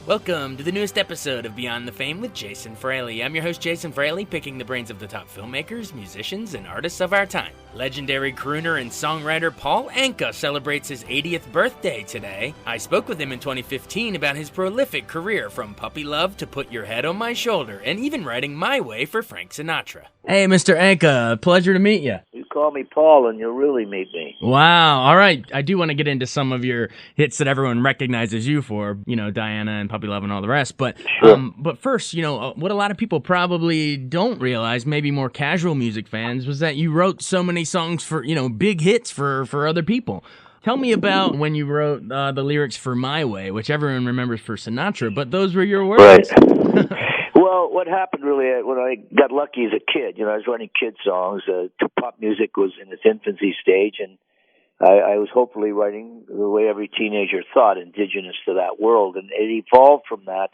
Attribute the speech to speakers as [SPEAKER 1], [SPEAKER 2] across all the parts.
[SPEAKER 1] Welcome to the newest episode of Beyond the Fame with Jason Fraley. I'm your host, Jason Fraley, picking the brains of the top filmmakers, musicians, and artists of our time. Legendary crooner and songwriter Paul Anka celebrates his 80th birthday today. I spoke with him in 2015 about his prolific career, from Puppy Love to Put Your Head on My Shoulder, and even writing My Way for Frank Sinatra. Hey, Mr. Anka, pleasure to meet you.
[SPEAKER 2] You call me Paul and you'll really meet me.
[SPEAKER 1] Wow. All right. I do want to get into some of your hits that everyone recognizes you for, Diana and Puppy Love and all the rest. But
[SPEAKER 2] Sure.
[SPEAKER 1] But first, what a lot of people probably don't realize, maybe more casual music fans, was that you wrote so many songs for, big hits for other people. Tell me about when you wrote the lyrics for My Way, which everyone remembers for Sinatra, but those were your words.
[SPEAKER 2] Right. Well, what happened really when I got lucky as a kid, I was writing kid songs. Pop music was in its infancy stage, and I was hopefully writing the way every teenager thought, indigenous to that world. And it evolved from that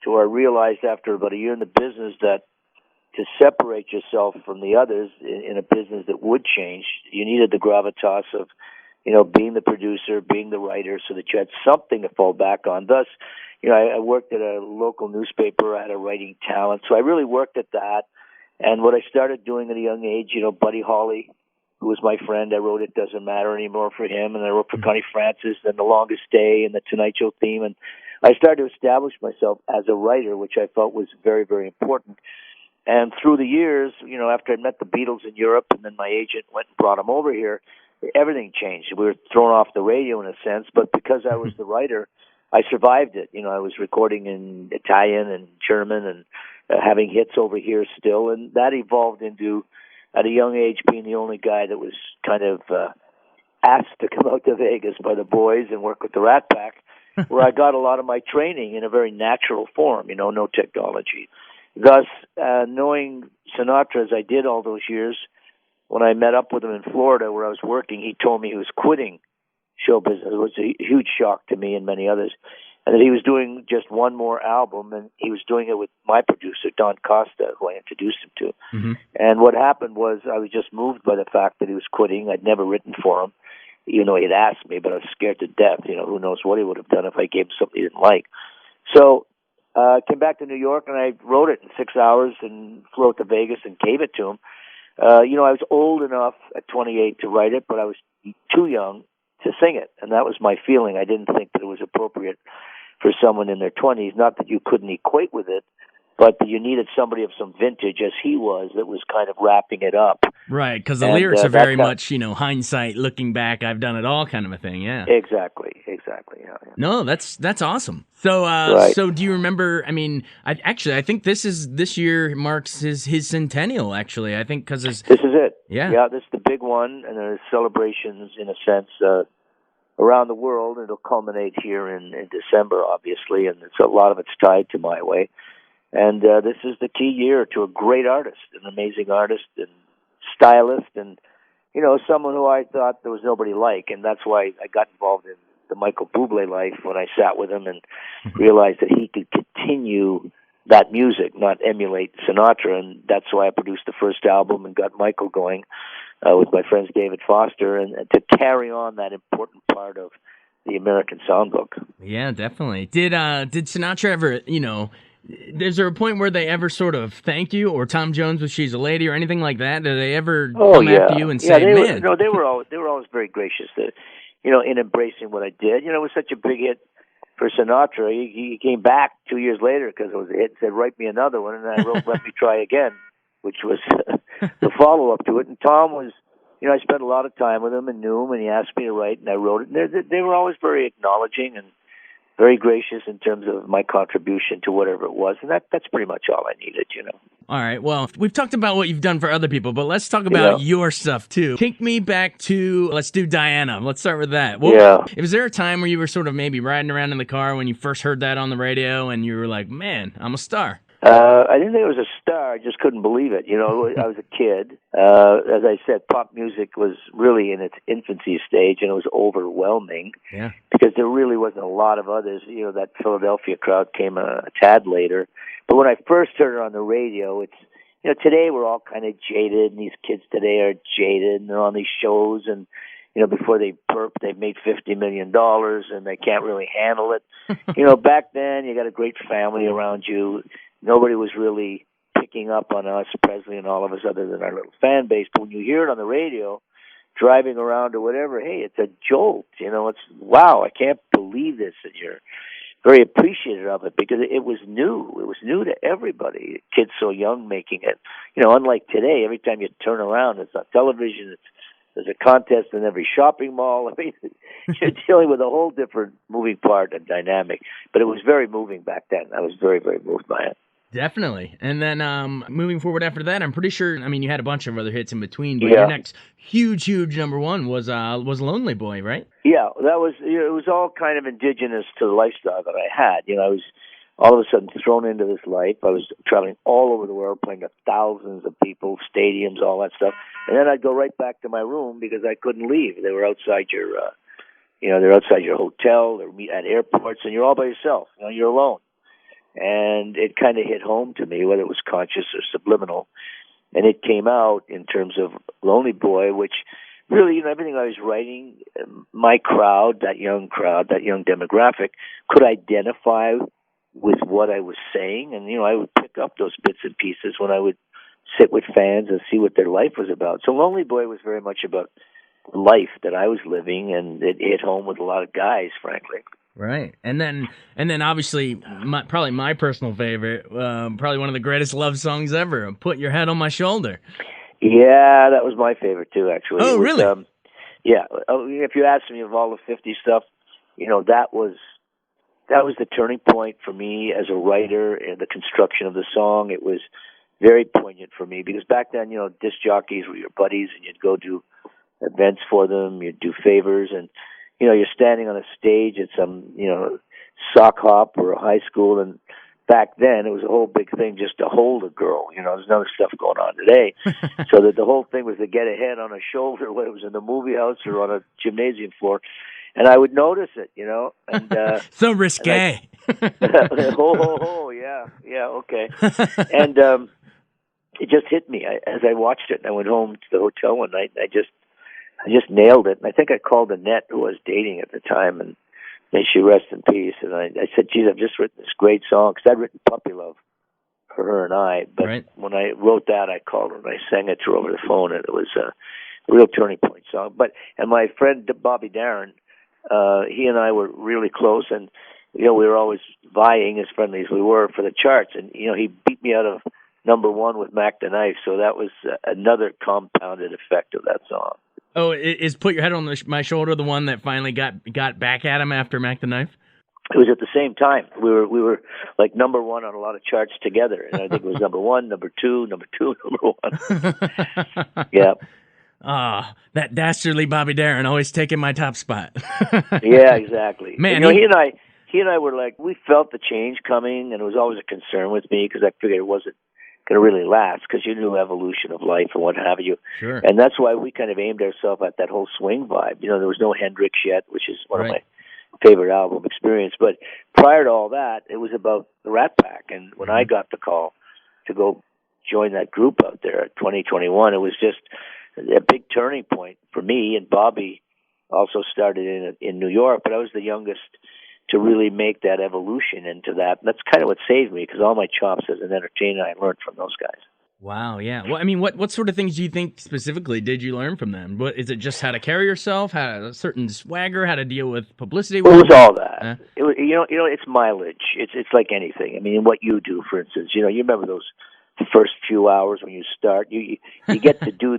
[SPEAKER 2] to where I realized after about a year in the business that to separate yourself from the others in a business that would change, you needed the gravitas of, being the producer, being the writer, so that you had something to fall back on. Thus, I worked at a local newspaper. I had a writing talent, so I really worked at that. And what I started doing at a young age, Buddy Holly, who was my friend, I wrote It Doesn't Matter Anymore for him, and I wrote for Connie Francis and The Longest Day and The Tonight Show theme. And I started to establish myself as a writer, which I felt was very, very important. And through the years, after I met the Beatles in Europe, and then my agent went and brought them over here, everything changed. We were thrown off the radio in a sense, but because I was the writer, I survived it. I was recording in Italian and German and having hits over here still, and that evolved into, at a young age, being the only guy that was kind of asked to come out to Vegas by the boys and work with the Rat Pack, where I got a lot of my training in a very natural form, no technology. Thus, knowing Sinatra as I did all those years, when I met up with him in Florida where I was working, he told me he was quitting show business. It was a huge shock to me and many others. And that he was doing just one more album, and he was doing it with my producer, Don Costa, who I introduced him to.
[SPEAKER 1] Mm-hmm.
[SPEAKER 2] And what happened was I was just moved by the fact that he was quitting. I'd never written for him. He'd asked me, but I was scared to death. Who knows what he would have done if I gave him something he didn't like. So I came back to New York, and I wrote it in 6 hours and flew out to Vegas and gave it to him. I was old enough at 28 to write it, but I was too young to sing it, and that was my feeling. I didn't think that it was appropriate for someone in their 20s. Not that you couldn't equate with it, but that you needed somebody of some vintage, as he was, that was kind of wrapping it up.
[SPEAKER 1] Right, because the lyrics are very much, hindsight, looking back, I've done it all kind of a thing, yeah.
[SPEAKER 2] Exactly, yeah.
[SPEAKER 1] No, that's awesome. So,
[SPEAKER 2] right.
[SPEAKER 1] So do you remember, I think this year marks his centennial, actually. I think because
[SPEAKER 2] This is it.
[SPEAKER 1] Yeah.
[SPEAKER 2] Yeah, this is the big one, and there's celebrations, in a sense, around the world. It'll culminate here in December, obviously, and a lot of it's tied to My Way. And this is the key year to a great artist, an amazing artist and stylist, and, someone who I thought there was nobody like. And that's why I got involved in the Michael Bublé life when I sat with him and realized that he could continue that music, not emulate Sinatra. And that's why I produced the first album and got Michael going with my friends David Foster, and to carry on that important part of the American songbook.
[SPEAKER 1] Yeah, definitely. Did Sinatra ever, is there a point where they ever sort of thank you, or Tom Jones with She's a Lady, or anything like that? Did they ever come after you and say, man?
[SPEAKER 2] They were always very gracious, in embracing what I did. It was such a big hit for Sinatra. He came back 2 years later because it was a hit and said, write me another one, and I wrote Let Me Try Again, which was the follow-up to it. And Tom was, I spent a lot of time with him and knew him, and he asked me to write, and I wrote it. And they were always very acknowledging and very gracious in terms of my contribution to whatever it was, and that's pretty much all I needed,
[SPEAKER 1] All right, well, we've talked about what you've done for other people, but let's talk about your stuff, too. Take me back to, let's do Diana. Let's start with that. Well, was there a time where you were sort of maybe riding around in the car when you first heard that on the radio, and you were like, man, I'm a star?
[SPEAKER 2] I didn't think I was a star. I just couldn't believe it. I was a kid. As I said, pop music was really in its infancy stage, and it was overwhelming.
[SPEAKER 1] Yeah.
[SPEAKER 2] Because there really wasn't a lot of others. That Philadelphia crowd came a tad later. But when I first heard it on the radio, it's, today we're all kind of jaded, and these kids today are jaded, and they're on these shows, and, before they burp, they've made $50 million and they can't really handle it. Back then you got a great family around you. Nobody was really picking up on us, Presley and all of us, other than our little fan base. But when you hear it on the radio, driving around or whatever, hey, it's a jolt. It's, wow, I can't believe this. And you're very appreciative of it because it was new. It was new to everybody. Kids so young making it. Unlike today, every time you turn around, it's on television. There's a contest in every shopping mall. I mean, you're dealing with a whole different moving part and dynamic. But it was very moving back then. I was very, very moved by it.
[SPEAKER 1] Definitely. And then moving forward after that, I'm pretty sure, you had a bunch of other hits in between, but your next huge number one was Lonely Boy, right?
[SPEAKER 2] Yeah, that was, it was all kind of indigenous to the lifestyle that I had. I was all of a sudden thrown into this life. I was traveling all over the world, playing to thousands of people, stadiums, all that stuff. And then I'd go right back to my room because I couldn't leave. They were outside your, they're outside your hotel, they're at airports, and you're all by yourself. You're alone. And it kind of hit home to me, whether it was conscious or subliminal. And it came out in terms of Lonely Boy, which really, everything I was writing, my crowd, that young demographic, could identify with what I was saying. And, I would pick up those bits and pieces when I would sit with fans and see what their life was about. So Lonely Boy was very much about life that I was living, and it hit home with a lot of guys, frankly.
[SPEAKER 1] Right. And then obviously, probably my personal favorite, probably one of the greatest love songs ever, Put Your Head on My Shoulder.
[SPEAKER 2] Yeah, that was my favorite too, actually.
[SPEAKER 1] Oh, really?
[SPEAKER 2] Yeah. If you ask me of all the 50 stuff, that was the turning point for me as a writer in the construction of the song. It was very poignant for me because back then, disc jockeys were your buddies and you'd go do events for them, you'd do favors, and you're standing on a stage at some, sock hop or a high school, and back then it was a whole big thing just to hold a girl. There's no stuff going on today. So that the whole thing was to get a head on a shoulder, whether it was in the movie house or on a gymnasium floor. And I would notice it, and
[SPEAKER 1] so risque.
[SPEAKER 2] Yeah, okay. And it just hit me as I watched it. And I went home to the hotel one night, and I just nailed it. And I think I called Annette, who I was dating at the time, and may she rest in peace. And I said, geez, I've just written this great song, because I'd written Puppy Love for her and I. But when I wrote that, I called her and I sang it to her over the phone, and it was a real turning point song. And my friend Bobby Darin, he and I were really close, and we were always vying, as friendly as we were, for the charts. And he beat me out of number one with Mac the Knife, so that was another compounded effect of that song.
[SPEAKER 1] Oh, is Put Your Head on My Shoulder the one that finally got back at him after Mac the Knife?
[SPEAKER 2] It was at the same time. We were like number one on a lot of charts together, and I think it was number one, number two, number one. Yeah.
[SPEAKER 1] Ah, that dastardly Bobby Darin always taking my top spot.
[SPEAKER 2] Yeah, exactly.
[SPEAKER 1] Man,
[SPEAKER 2] he and I were like, we felt the change coming, and it was always a concern with me because I figured it wasn't going to really last, because you knew evolution of life and what have you.
[SPEAKER 1] Sure.
[SPEAKER 2] And that's why we kind of aimed ourselves at that whole swing vibe. There was no Hendrix yet, which is one of my favorite album experience. But prior to all that, it was about the Rat Pack. And when I got the call to go join that group out there at 2021, it was just a big turning point for me. And Bobby also started in New York, but I was the youngest to really make that evolution into that. And that's kind of what saved me, because all my chops as an entertainer I learned from those guys.
[SPEAKER 1] Wow, yeah. Well, what sort of things do you think specifically did you learn from them? What is it? Just how to carry yourself, how a certain swagger, how to deal with publicity?
[SPEAKER 2] It was all that. It was, it's mileage. It's like anything. I mean, what you do, for instance, you remember those first few hours when you start, you get to do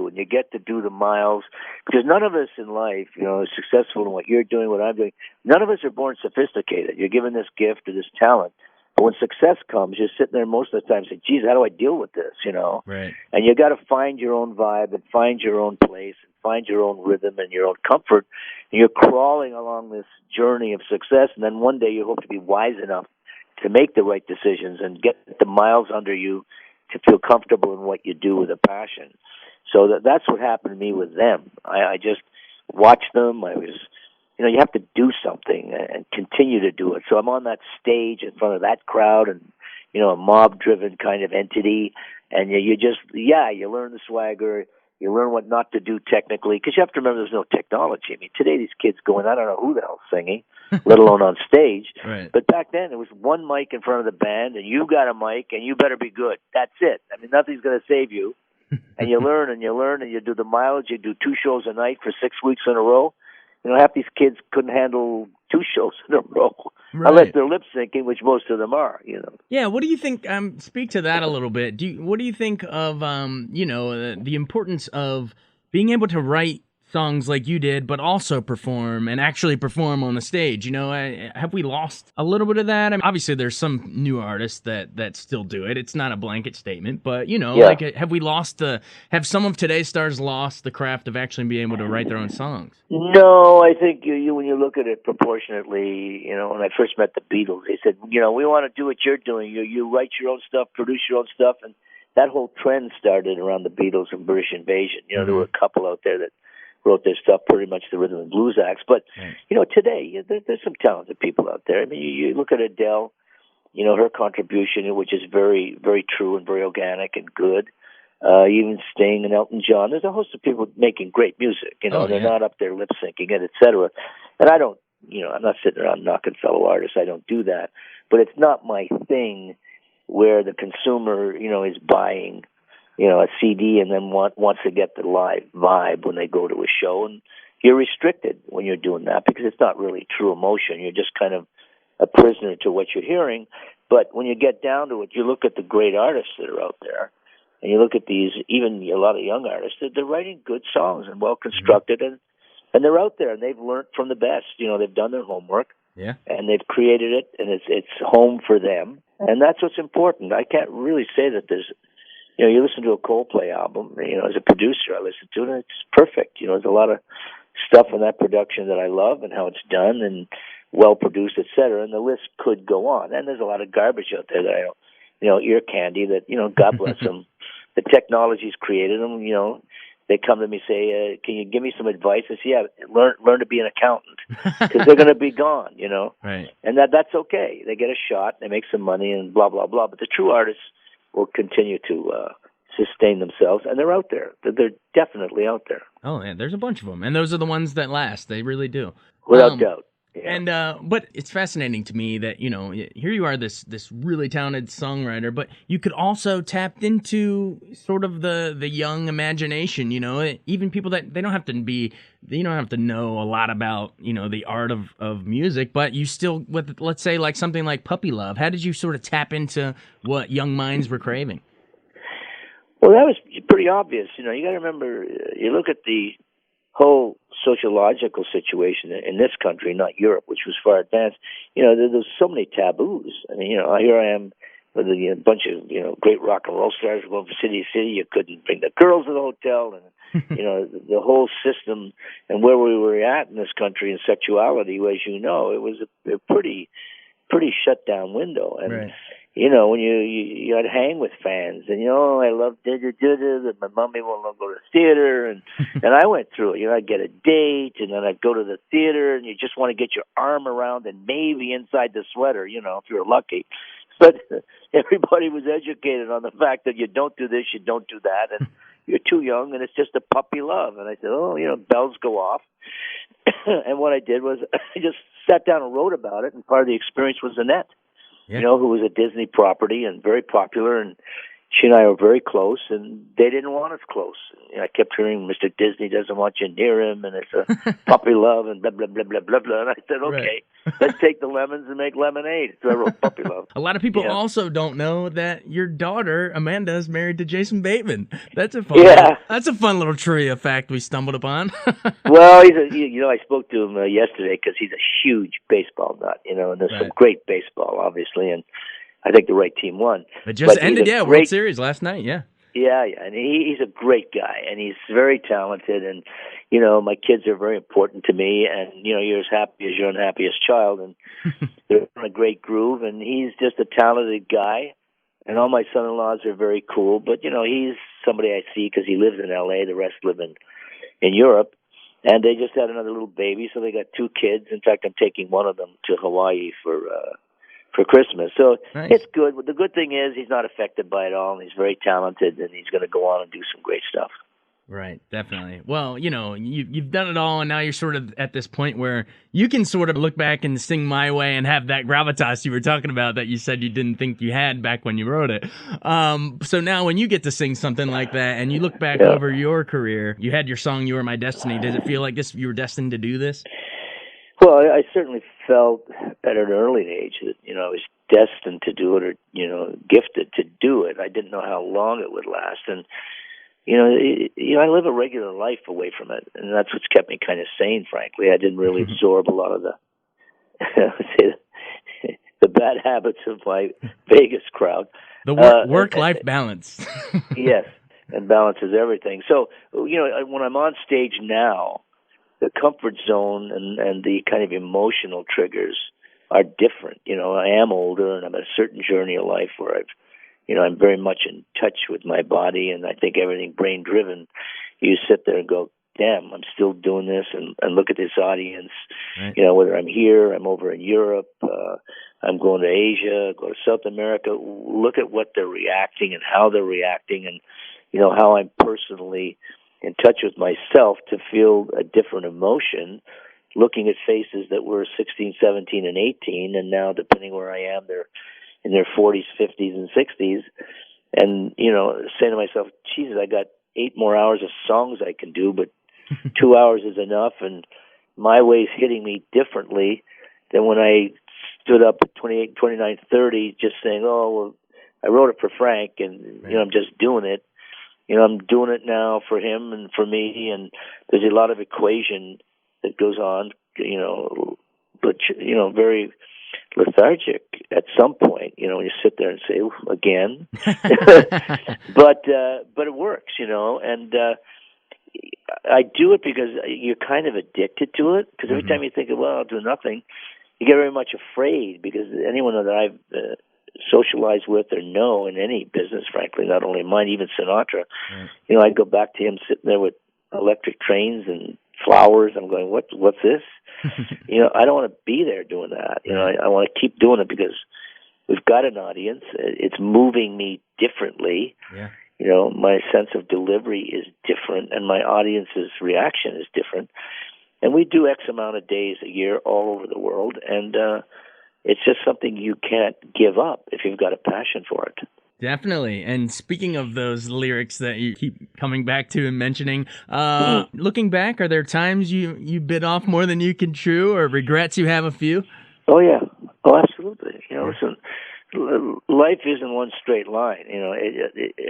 [SPEAKER 2] and you get to do the miles, because none of us in life, is successful in what you're doing, what I'm doing. None of us are born sophisticated. You're given this gift or this talent. But when success comes, you're sitting there most of the time saying, geez, how do I deal with this,
[SPEAKER 1] Right.
[SPEAKER 2] And you got to find your own vibe and find your own place and find your own rhythm and your own comfort. And you're crawling along this journey of success, and then one day you hope to be wise enough to make the right decisions and get the miles under you to feel comfortable in what you do with a passion. So that's what happened to me with them. I just watched them. I was, you have to do something and continue to do it. So I'm on that stage in front of that crowd and, a mob-driven kind of entity. And you learn the swagger. You learn what not to do technically, because you have to remember there's no technology. I mean, today these kids go in, I don't know who the hell's singing, let alone on stage.
[SPEAKER 1] Right.
[SPEAKER 2] But back then, there was one mic in front of the band, and you got a mic, and you better be good. That's it. I mean, nothing's going to save you. And you learn, and you learn, and you do the mileage. You do 2 shows a night for 6 weeks in a row. You know, half these kids couldn't handle 2 shows in a row,
[SPEAKER 1] Right.
[SPEAKER 2] unless they're lip syncing, which most of them are. You know.
[SPEAKER 1] Yeah. What do you think? Speak to that a little bit. What do you think of the importance of being able to write songs like you did, but also perform and actually perform on the stage? You know, have we lost a little bit of that? I mean, obviously, there's some new artists that still do it. It's not a blanket statement, but like, have some of today's stars lost the craft of actually being able to write their own songs?
[SPEAKER 2] No, I think you when you look at it proportionately, when I first met the Beatles, they said, we want to do what you're doing. You write your own stuff, produce your own stuff, and that whole trend started around the Beatles and British Invasion. There were a couple out there that wrote their stuff, pretty much the rhythm and blues acts. But, today, there's some talented people out there. I mean, you look at Adele, her contribution, which is very, very true and very organic and good. Even Sting and Elton John. There's a host of people making great music, they're not up there lip syncing it, et cetera. And I don't, I'm not sitting around knocking fellow artists. I don't do that. But it's not my thing where the consumer, is buying a CD and then wants to get the live vibe when they go to a show. And you're restricted when you're doing that because it's not really true emotion. You're just kind of a prisoner to what you're hearing. But when you get down to it, you look at the great artists that are out there, and you look at these, even a lot of young artists, they're writing good songs and well-constructed, and they're out there, and they've learned from the best. They've done their homework, and they've created it, and it's home for them. And that's what's important. I can't really say that there's you listen to a Coldplay album, as a producer, I listen to it, and it's perfect. There's a lot of stuff in that production that I love and how it's done and well-produced, et cetera, and the list could go on. And there's a lot of garbage out there that I don't, ear candy that, God bless them. The technology's created them, They come to me and say, can you give me some advice? I say, yeah, learn to be an accountant because they're going to be gone,
[SPEAKER 1] Right.
[SPEAKER 2] And that's okay. They get a shot, they make some money and blah, blah, blah. But the true artists will continue to sustain themselves, and they're out there. They're definitely out there.
[SPEAKER 1] Oh, yeah, there's a bunch of them, and those are the ones that last. They really do.
[SPEAKER 2] Without doubt. Yeah.
[SPEAKER 1] And but it's fascinating to me that here you are, this really talented songwriter, but you could also tap into sort of the young imagination. Even people that they don't have to know a lot about the art of music, but you still, with let's say like something like Puppy Love. How did you sort of tap into what young minds were craving?
[SPEAKER 2] Well, that was pretty obvious. You got to remember, you look at the whole sociological situation in this country, not Europe, which was far advanced. There's so many taboos. I mean, here I am with a bunch of great rock and roll stars going from city to city. You couldn't bring the girls to the hotel, and the whole system and where we were at in this country in sexuality, as it was a pretty shut down window. And
[SPEAKER 1] right.
[SPEAKER 2] When you had to hang with fans, and I love and my mommy won't let me go to the theater, and I went through it. I'd get a date, and then I'd go to the theater, and you just want to get your arm around and maybe inside the sweater, if you're lucky. But everybody was educated on the fact that you don't do this, you don't do that, and you're too young, and it's just a puppy love. And I said, bells go off. And what I did was I just sat down and wrote about it, and part of the experience was Annette.
[SPEAKER 1] Yeah.
[SPEAKER 2] Who was a Disney property and very popular, and she and I were very close, and they didn't want us close. I kept hearing Mr. Disney doesn't want you near him, and it's a puppy love, and blah, blah, blah, blah, blah, blah. And I said, okay, let's take the lemons and make lemonade. So I wrote Puppy Love.
[SPEAKER 1] A lot of people also don't know that your daughter, Amanda, is married to Jason Bateman. That's a fun little trivia fact we stumbled upon.
[SPEAKER 2] Well, I spoke to him yesterday because he's a huge baseball nut, and there's some great baseball, obviously, and I think the right team won.
[SPEAKER 1] It just ended, World Series last night, Yeah,
[SPEAKER 2] and he's a great guy, and he's very talented, and, my kids are very important to me, and, you're as happy as your unhappiest child, and they're in a great groove, and he's just a talented guy, and all my son-in-laws are very cool, but, he's somebody I see because he lives in L.A., the rest live in Europe, and they just had another little baby, so they got 2 kids. In fact, I'm taking one of them to Hawaii for Christmas. So
[SPEAKER 1] nice.
[SPEAKER 2] It's good. The good thing is he's not affected by it all, and he's very talented, and he's going to go on and do some great stuff.
[SPEAKER 1] Right, definitely. Well, you've done it all, and now you're sort of at this point where you can sort of look back and sing My Way and have that gravitas you were talking about that you said you didn't think you had back when you wrote it. So now when you get to sing something like that and you look back
[SPEAKER 2] Yeah.
[SPEAKER 1] over your career, you had your song "You Are My Destiny." Does it feel like you were destined to do this?
[SPEAKER 2] Well, I certainly felt at an early age that, I was destined to do it, or, gifted to do it. I didn't know how long it would last. And, I live a regular life away from it. And that's what's kept me kind of sane, frankly. I didn't really absorb a lot of the, the bad habits of my Vegas crowd.
[SPEAKER 1] The work-life balance.
[SPEAKER 2] Yes, and balance is everything. So, when I'm on stage now, the comfort zone and the kind of emotional triggers are different. I am older, and I'm at a certain journey of life where I'm very much in touch with my body, and I think everything brain driven. You sit there and go, damn, I'm still doing this, and look at this audience. Right. Whether I'm here, I'm over in Europe, I'm going to Asia, go to South America, look at what they're reacting and how they're reacting, and how I'm personally in touch with myself to feel a different emotion, looking at faces that were 16, 17, and 18, and now, depending where I am, they're in their 40s, 50s, and 60s, and, saying to myself, Jesus, I got 8 more hours of songs I can do, but 2 hours is enough, and my way's hitting me differently than when I stood up at 28, 29, 30, just saying, oh, well, I wrote it for Frank, and, I'm just doing it. I'm doing it now for him and for me, and there's a lot of equation that goes on, but, very lethargic at some point, when you sit there and say, oof, again. But it works, and I do it because you're kind of addicted to it, because every time you think, well, I'll do nothing, you get very much afraid, because anyone that I've socialize with or know in any business, frankly, not only mine, even Sinatra. Right. I go back to him sitting there with electric trains and flowers. I'm going, what's this? I don't want to be there doing that. I want to keep doing it because we've got an audience. It's moving me differently. Yeah. My sense of delivery is different, and my audience's reaction is different. And we do X amount of days a year all over the world, and it's just something you can't give up if you've got a passion for it.
[SPEAKER 1] Definitely. And speaking of those lyrics that you keep coming back to and mentioning, looking back, are there times you bit off more than you can chew, or regrets you have a few?
[SPEAKER 2] Oh, yeah. Oh, absolutely. Listen, life isn't one straight line.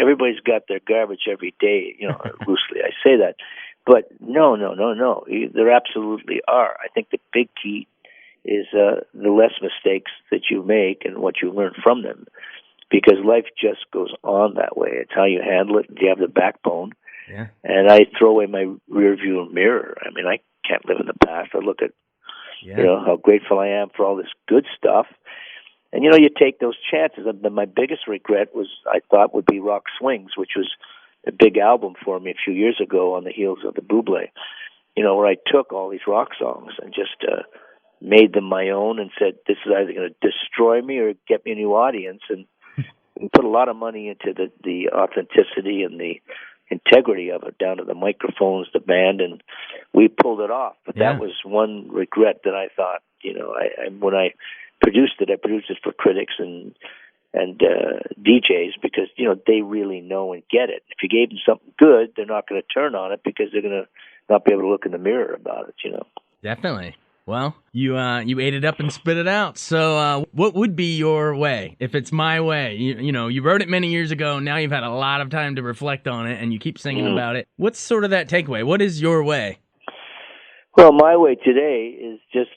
[SPEAKER 2] Everybody's got their garbage every day, loosely I say that. But no. There absolutely are. I think the big key is the less mistakes that you make and what you learn from them, because life just goes on that way. It's how you handle it. Do you have the backbone? Yeah. And I throw away my rear view mirror. I mean, I can't live in the past. I look at, how grateful I am for all this good stuff. And, you take those chances. My biggest regret I thought would be Rock Swings, which was a big album for me a few years ago on the heels of the Bublé, where I took all these rock songs and just made them my own and said, this is either going to destroy me or get me a new audience. And we put a lot of money into the authenticity and the integrity of it, down to the microphones, the band, and we pulled it off. But that was one regret that I thought, when I produced it for critics and DJs, because, they really know and get it. If you gave them something good, they're not going to turn on it because they're going to not be able to look in the mirror about it,
[SPEAKER 1] Definitely. Well, you ate it up and spit it out. So what would be your way if it's my way? You wrote it many years ago. Now you've had a lot of time to reflect on it, and you keep singing about it. What's sort of that takeaway? What is your way?
[SPEAKER 2] Well, my way today is just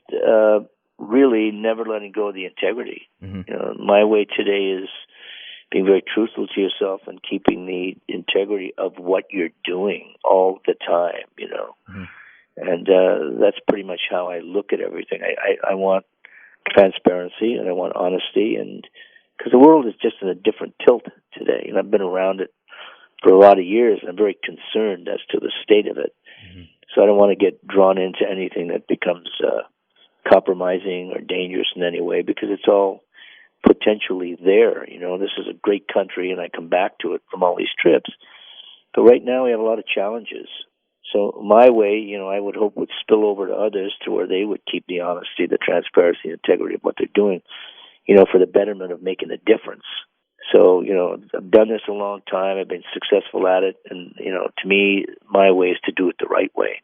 [SPEAKER 2] really never letting go of the integrity. My way today is being very truthful to yourself and keeping the integrity of what you're doing all the time, And that's pretty much how I look at everything. I want transparency, and I want honesty, and because the world is just in a different tilt today, and I've been around it for a lot of years, and I'm very concerned as to the state of it. So I don't want to get drawn into anything that becomes compromising or dangerous in any way, because it's all potentially there. This is a great country, and I come back to it from all these trips. But right now we have a lot of challenges. So my way, I would hope would spill over to others to where they would keep the honesty, the transparency, the integrity of what they're doing, for the betterment of making a difference. So, I've done this a long time. I've been successful at it. And, to me, my way is to do it the right way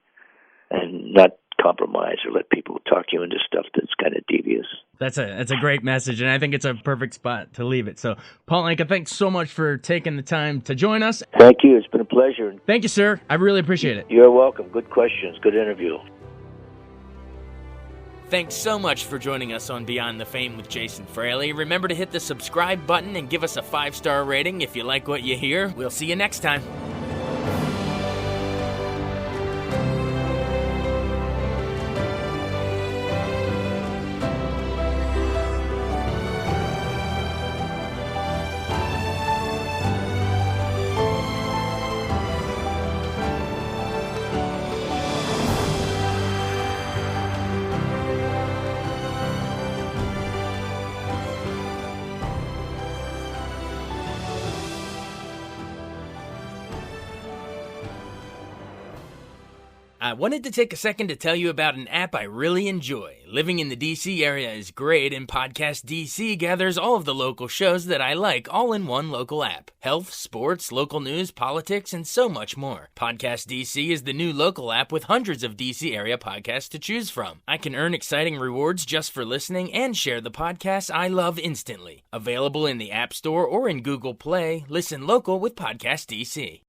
[SPEAKER 2] and not compromise or let people talk you into stuff that's kind of devious.
[SPEAKER 1] That's a great message, and I think it's a perfect spot to leave it. So, Paul Anka, thanks so much for taking the time to join us.
[SPEAKER 2] Thank you. It's been a pleasure.
[SPEAKER 1] Thank you, sir. I really appreciate it.
[SPEAKER 2] You're welcome. Good questions. Good interview.
[SPEAKER 1] Thanks so much for joining us on Beyond the Fame with Jason Fraley. Remember to hit the subscribe button and give us a 5-star rating if you like what you hear. We'll see you next time. I wanted to take a second to tell you about an app I really enjoy. Living in the DC area is great, and Podcast DC gathers all of the local shows that I like all in one local app. Health, sports, local news, politics, and so much more. Podcast DC is the new local app with hundreds of DC area podcasts to choose from. I can earn exciting rewards just for listening and share the podcasts I love instantly. Available in the App Store or in Google Play, listen local with Podcast DC.